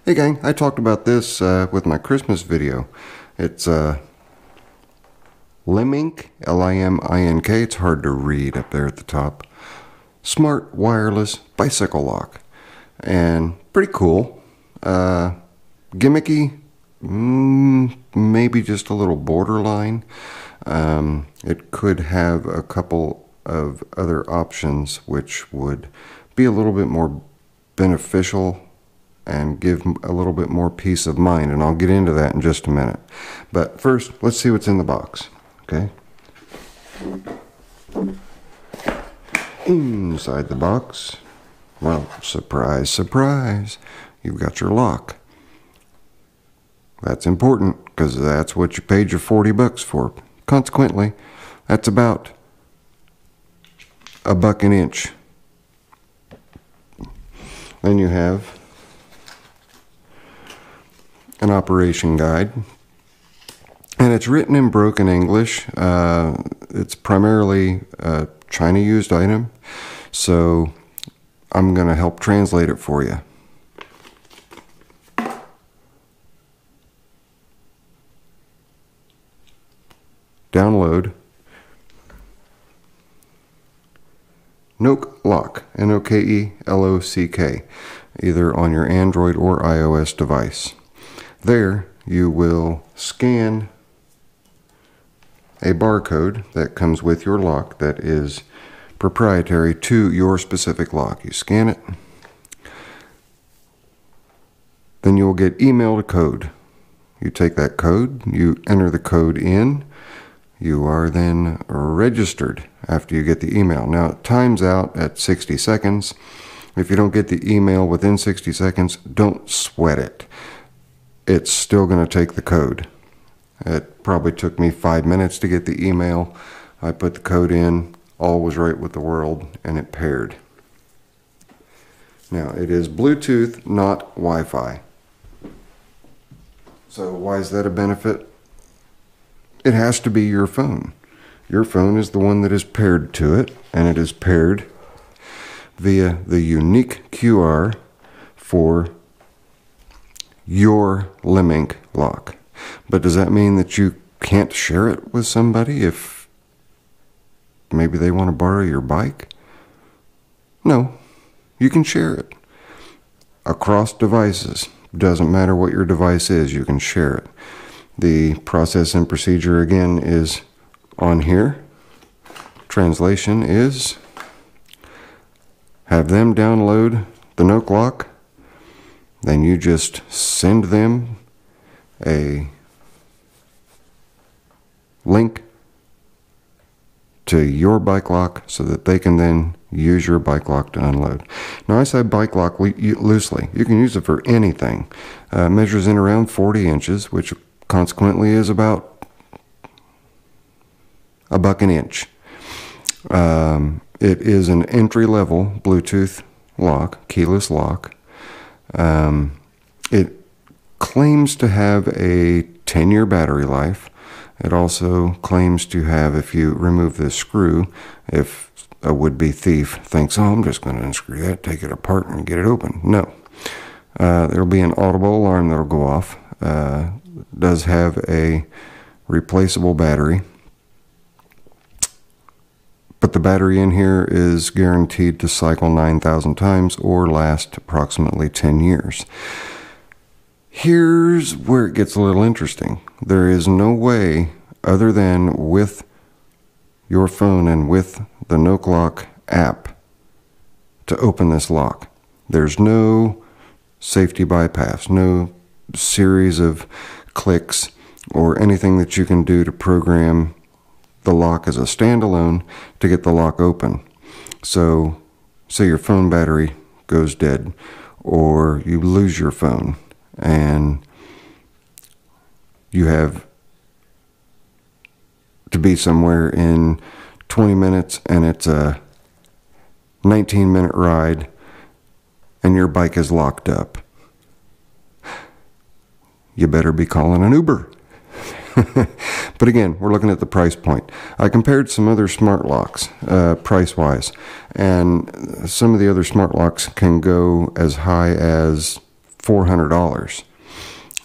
Hey gang, I talked about this with my Christmas video. It's Limink, L-I-M-I-N-K. It's hard to read up there at the top. Smart wireless bicycle lock. And pretty cool. Gimmicky, maybe just a little borderline. It could have a couple of other options which would be a little bit more beneficial and give a little bit more peace of mind, and I'll get into that in just a minute. But first, let's see what's in the box, okay? Inside the box, well, surprise, surprise, you've got your lock. That's important, because that's what you paid your 40 bucks for. Consequently, that's about $1 an inch. Then you have an operation guide, and it's written in broken English. It's primarily a China used item, so I'm going to help translate it for you. Download Noke Lock, N-O-K-E-L-O-C-K, either on your Android or iOS device. There you will scan a barcode that comes with your lock that is proprietary to your specific lock. You scan it, then you will get emailed a code. You take that code, you enter the code in, you are then registered after you get the email. Now it times out at 60 seconds. If you don't get the email within 60 seconds, don't sweat it. It's still going to take the code. It probably took me 5 minutes to get the email. I put the code in, all was right with the world, and it paired. Now, it is Bluetooth, not Wi-Fi. So why is that a benefit? It has to be your phone. Your phone is the one that is paired to it, and it is paired via the unique QR for your Limink lock. But does that mean that you can't share it with somebody if maybe they want to borrow your bike? No, you can share it across devices. Doesn't matter what your device is, you can share it. The process and procedure again is on here. Translation is have them download the Noke Lock. Then you just send them a link to your bike lock so that they can then use your bike lock to unload. Now I say bike lock loosely. You can use it for anything. Measures in around 40 inches, which consequently is about $1 an inch. It is an entry-level Bluetooth lock, keyless lock. It claims to have a 10-year battery life. It also claims to have, if you remove this screw, if a would-be thief thinks, oh, I'm just going to unscrew that, take it apart and get it open. No. There'll be an audible alarm that'll go off. Does have a replaceable battery. But the battery in here is guaranteed to cycle 9,000 times or last approximately 10 years. Here's where it gets a little interesting. There is no way other than with your phone and with the Noke Lock app to open this lock. There's no safety bypass, no series of clicks or anything that you can do to program the lock as a standalone to get the lock open. So say your phone battery goes dead or you lose your phone and you have to be somewhere in 20 minutes and it's a 19-minute ride and your bike is locked up. You better be calling an Uber. But again, we're looking at the price point. I compared some other smart locks, price-wise, and some of the other smart locks can go as high as $400.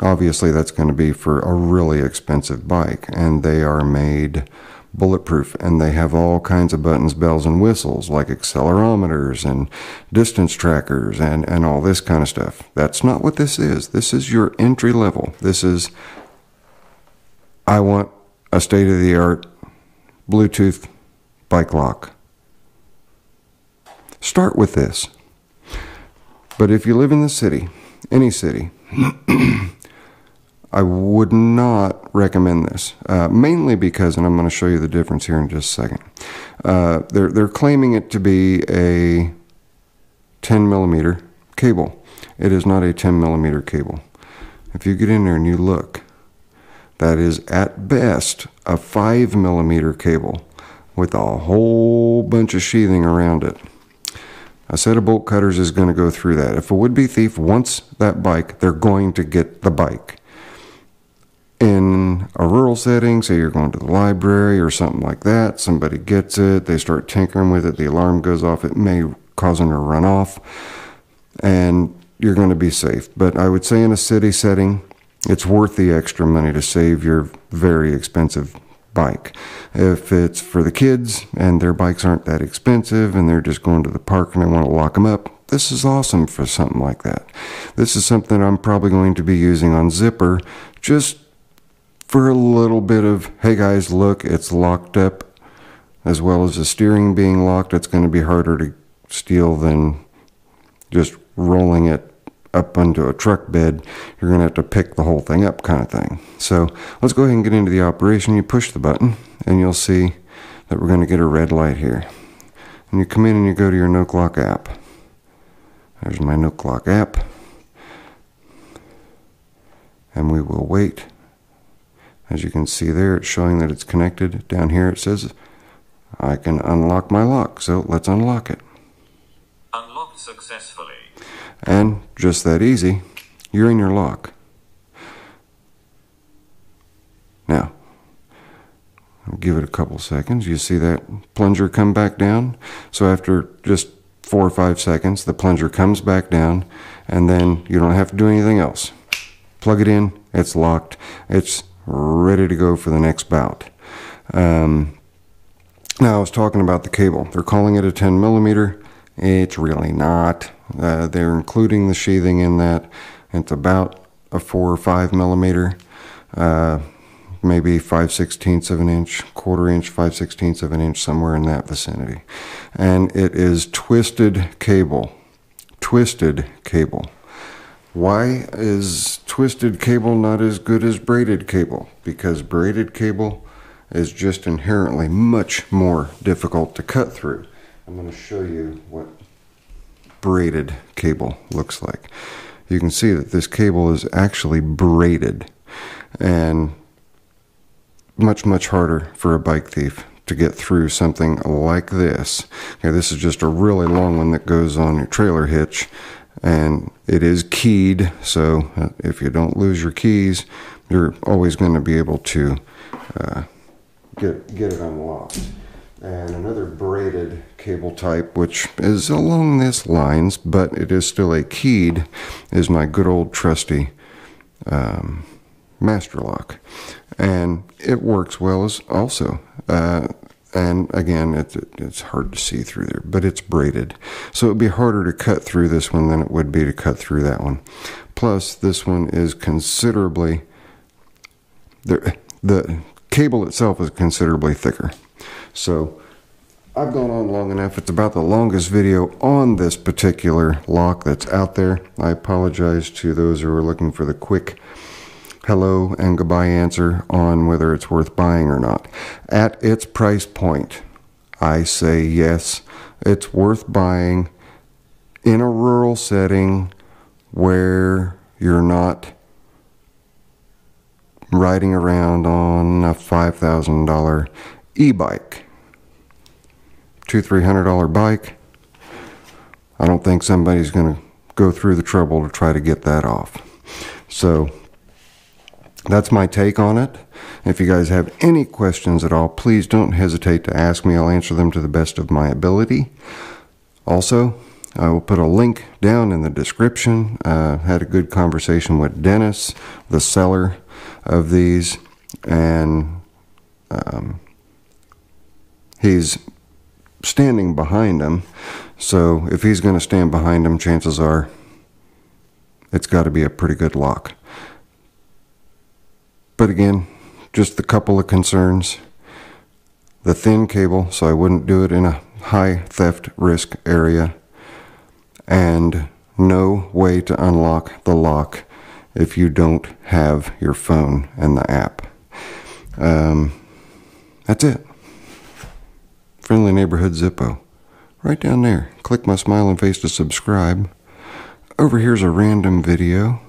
Obviously, that's going to be for a really expensive bike, and they are made bulletproof, and they have all kinds of buttons, bells, and whistles, like accelerometers and distance trackers and all this kind of stuff. That's not what this is. This is your entry level. This is, I want a state-of-the-art Bluetooth bike lock. Start with this. But if you live in the city, any city, I would not recommend this, mainly because, and I'm going to show you the difference here in just a second. They're claiming it to be a 10 millimeter cable. It is not a 10 millimeter cable. If you get in there and you look, that is at best a 5 millimeter cable with a whole bunch of sheathing around it. A set of bolt cutters is going to go through that. If a would-be thief wants that bike, they're going to get the bike. In a rural setting, say you're going to the library or something like that, somebody gets it, they start tinkering with it, the alarm goes off, it may cause them to run off, and you're going to be safe. But I would say in a city setting, it's worth the extra money to save your very expensive bike. If it's for the kids and their bikes aren't that expensive and they're just going to the park and they want to lock them up, this is awesome for something like that. This is something I'm probably going to be using on Zipper, just for a little bit of, hey guys, look, it's locked up, as well as the steering being locked. It's going to be harder to steal than just rolling it up onto a truck bed. You're going to have to pick the whole thing up, kind of thing. So let's go ahead and get into the operation. You push the button and you'll see that we're going to get a red light here. And you come in and you go to your No Clock app. There's my No Clock app. And we will wait. As you can see there, it's showing that it's connected. Down here it says I can unlock my lock. So let's unlock it. Unlocked successfully. And just that easy, you're in your lock. Now, I'll give it a couple seconds. You see that plunger come back down? So after just 4 or 5 seconds, the plunger comes back down, and then you don't have to do anything else. Plug it in, it's locked, it's ready to go for the next bout. Now, I was talking about the cable. They're calling it a 10 millimeter. It's really not. They're including the sheathing in that. It's about a 4 or 5 millimeter, maybe 5/16 of an inch, 1/4 inch, 5/16 of an inch, somewhere in that vicinity. And it is twisted cable. Twisted cable. Why is twisted cable not as good as braided cable? Because braided cable is just inherently much more difficult to cut through. I'm going to show you what braided cable looks like. You can see that this cable is actually braided, and much harder for a bike thief to get through something like this. Okay, this is just a really long one that goes on your trailer hitch, and it is keyed, so if you don't lose your keys, you're always going to be able to get it unlocked. And another braided cable type, which is along this lines, but it is still a keyed, is my good old trusty master lock. And it works well as also. And again, it's hard to see through there, but it's braided. So it would be harder to cut through this one than it would be to cut through that one. Plus, this one is considerably, the cable itself is considerably thicker. So I've gone on long enough. It's about the longest video on this particular lock that's out there. I apologize to those who are looking for the quick hello and goodbye answer on whether it's worth buying or not. At its price point, I say yes, it's worth buying in a rural setting where you're not riding around on a $5,000 e-bike. $200-300 bike. I don't think somebody's going to go through the trouble to try to get that off. So that's my take on it. If you guys have any questions at all, please don't hesitate to ask me. I'll answer them to the best of my ability. Also, I will put a link down in the description. Had a good conversation with Dennis, the seller of these, and he's standing behind them. So if he's going to stand behind them, chances are it's got to be a pretty good lock. But again, just a couple of concerns. The thin cable, so I wouldn't do it in a high theft risk area. And no way to unlock the lock if you don't have your phone and the app. That's it. Friendly Neighborhood Zippo. Right down there. Click my smiling face to subscribe. Over here's a random video.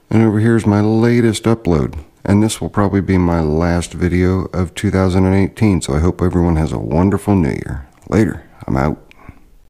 And over here's my latest upload. And this will probably be my last video of 2018. So I hope everyone has a wonderful new year. Later. I'm out.